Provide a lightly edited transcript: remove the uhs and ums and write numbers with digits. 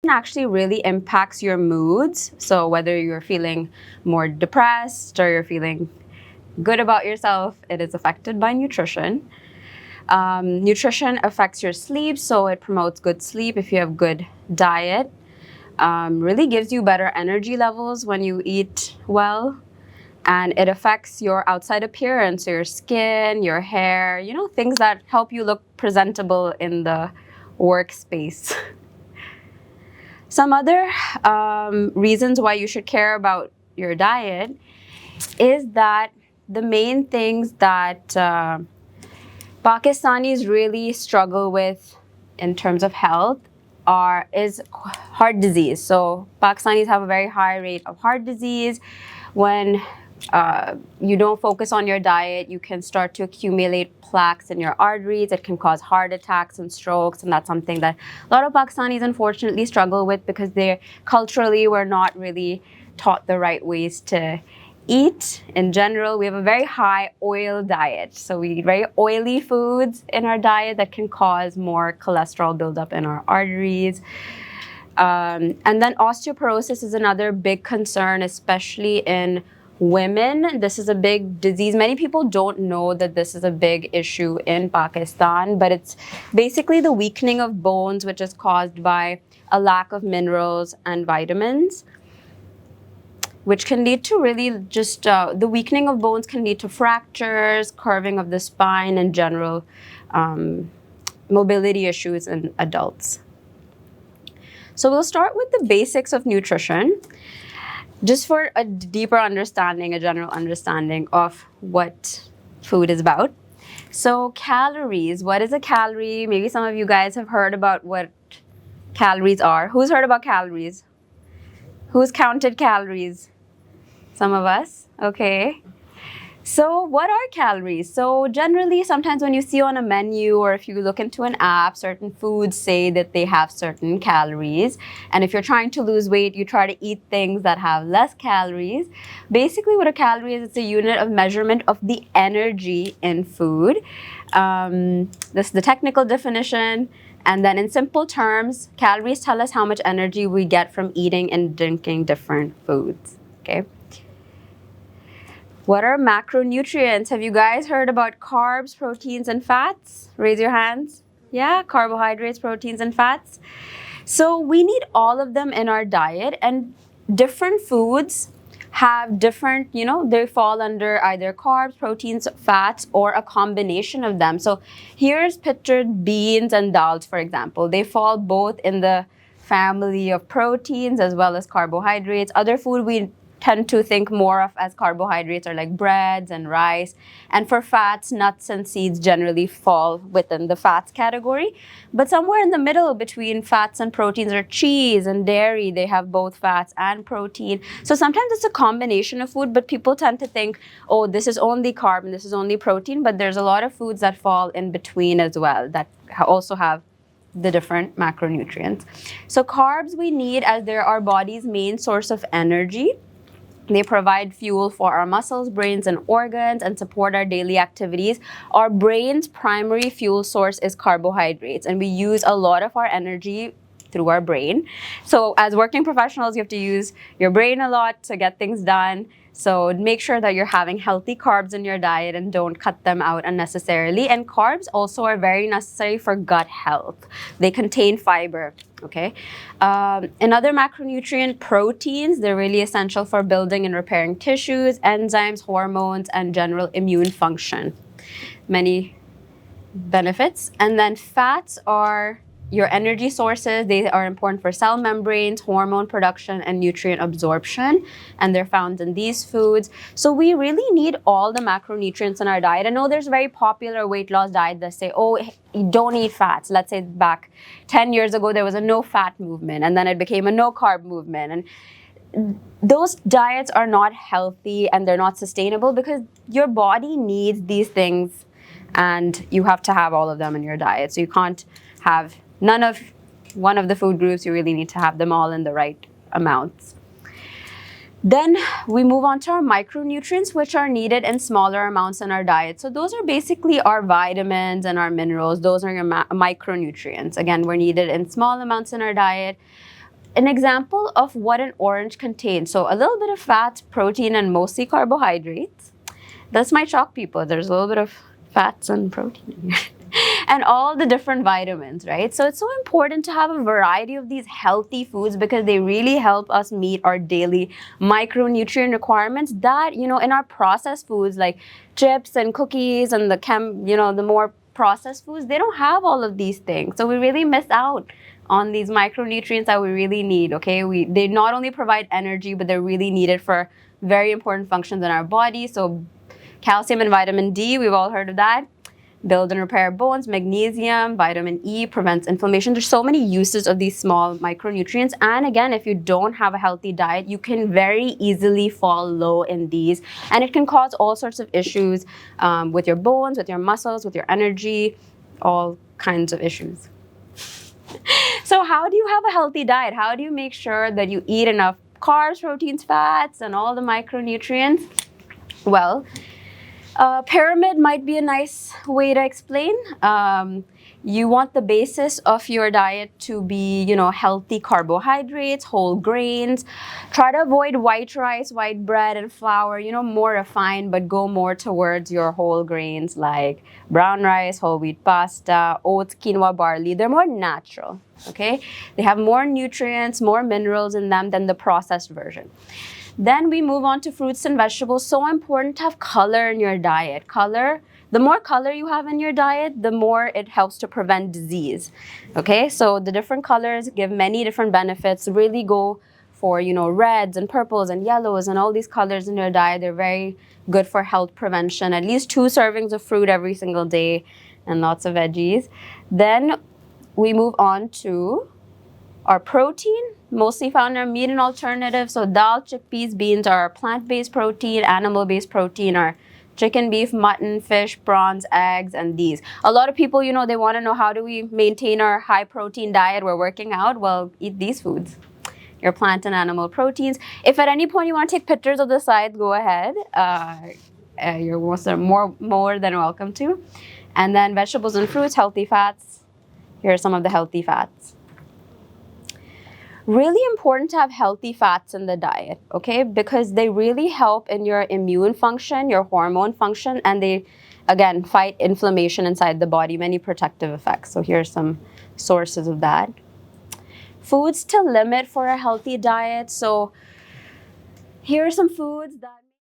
actually really impacts your moods. So whether you're feeling more depressed or you're feeling good about yourself, it is affected by nutrition. Nutrition affects your sleep, so it promotes good sleep if you have good diet. Really gives you better energy levels when you eat well. And it affects your outside appearance, so your skin, your hair, you know, things that help you look presentable in the workspace. Some other reasons why you should care about your diet is that the main things that Pakistanis really struggle with in terms of health is heart disease. So Pakistanis have a very high rate of heart disease. When you don't focus on your diet, you can start to accumulate plaques in your arteries. It can cause heart attacks and strokes, and that's something that a lot of Pakistanis unfortunately struggle with because they culturally were not really taught the right ways to eat. In general, we have a very high oil diet, so we eat very oily foods in our diet that can cause more cholesterol buildup in our arteries. And then osteoporosis is another big concern, especially in women. This is a big disease. Many people don't know that this is a big issue in Pakistan, but it's basically the weakening of bones, which is caused by a lack of minerals and vitamins, which can lead to really just the weakening of bones can lead to fractures, curving of the spine, and general mobility issues in adults. So we'll start with the basics of nutrition, just for a deeper understanding, a general understanding of what food is about. So calories, what is a calorie? Maybe some of you guys have heard about what calories are. Who's heard about calories? Who's counted calories? Some of us, okay. So what are calories? So generally, sometimes when you see on a menu or if you look into an app, certain foods say that they have certain calories. And if you're trying to lose weight, you try to eat things that have less calories. Basically, what a calorie is, it's a unit of measurement of the energy in food. This is the technical definition. And then in simple terms, calories tell us how much energy we get from eating and drinking different foods, okay? What are macronutrients? Have you guys heard about carbs, proteins, and fats? Raise your hands. Yeah, carbohydrates, proteins, and fats. So we need all of them in our diet, and different foods have different, they fall under either carbs, proteins, fats, or a combination of them. So here's pictured beans and dals, for example. They fall both in the family of proteins as well as carbohydrates. Other food we tend to think more of as carbohydrates are like breads and rice. And for fats, nuts and seeds generally fall within the fats category. But somewhere in the middle between fats and proteins are cheese and dairy. They have both fats and protein. So sometimes it's a combination of food, but people tend to think, oh, this is only carb and this is only protein. But there's a lot of foods that fall in between as well that also have the different macronutrients. So carbs we need as they're our body's main source of energy. They provide fuel for our muscles, brains, and organs and support our daily activities. Our brain's primary fuel source is carbohydrates, and we use a lot of our energy through our brain. So as working professionals, you have to use your brain a lot to get things done. So make sure that you're having healthy carbs in your diet and don't cut them out unnecessarily. And carbs also are very necessary for gut health. They contain fiber, okay? Another macronutrient, proteins, they're really essential for building and repairing tissues, enzymes, hormones, and general immune function. Many benefits. And then fats are your energy sources. They are important for cell membranes, hormone production, and nutrient absorption, and they're found in these foods. So we really need all the macronutrients in our diet. I know there's a very popular weight loss diet that say, oh, you don't eat fats. Let's say back 10 years ago, there was a no fat movement, and then it became a no carb movement. And those diets are not healthy and they're not sustainable because your body needs these things and you have to have all of them in your diet. So you can't have none of one of the food groups. You really need to have them all in the right amounts. Then we move on to our micronutrients, which are needed in smaller amounts in our diet. So those are basically our vitamins and our minerals. Those are your micronutrients. Again, we're needed in small amounts in our diet. an example of what an orange contains. So a little bit of fat, protein, and mostly carbohydrates. This might shock people. There's a little bit of fats and protein in here. And all the different vitamins, right? So it's so important to have a variety of these healthy foods because they really help us meet our daily micronutrient requirements that, in our processed foods like chips and cookies and the more processed foods, they don't have all of these things. So we really miss out on these micronutrients that we really need, okay? They not only provide energy, but they're really needed for very important functions in our body. So calcium and vitamin D, we've all heard of that. Build and repair bones. Magnesium, vitamin E prevents inflammation. There's so many uses of these small micronutrients. And again, if you don't have a healthy diet, you can very easily fall low in these. And it can cause all sorts of issues with your bones, with your muscles, with your energy, all kinds of issues. So how do you have a healthy diet? How do you make sure that you eat enough carbs, proteins, fats, and all the micronutrients? Well, pyramid might be a nice way to explain. You want the basis of your diet to be, healthy carbohydrates, whole grains. Try to avoid white rice, white bread, and flour, more refined, but go more towards your whole grains like brown rice, whole wheat pasta, oats, quinoa, barley. They're more natural, okay? They have more nutrients, more minerals in them than the processed version. Then we move on to fruits and vegetables. So important to have color in your diet. The more color you have in your diet, the more it helps to prevent disease. Okay, so the different colors give many different benefits. Really go for, reds and purples and yellows and all these colors in your diet. They're very good for health prevention. At least 2 servings of fruit every single day and lots of veggies. Then we move on to our protein, mostly found in our meat and alternatives. So dal, chickpeas, beans are plant-based protein. Animal-based protein are chicken, beef, mutton, fish, prawns, eggs, and these. A lot of people, they want to know, how do we maintain our high protein diet? We're working out. Well, eat these foods, your plant and animal proteins. If at any point you want to take pictures of the slides, go ahead. You're more than welcome to. And then vegetables and fruits, healthy fats. Here are some of the healthy fats. Really important to have healthy fats in the diet, okay? Because they really help in your immune function, your hormone function, and they, again, fight inflammation inside the body, many protective effects. So here are some sources of that. Foods to limit for a healthy diet. So here are some foods that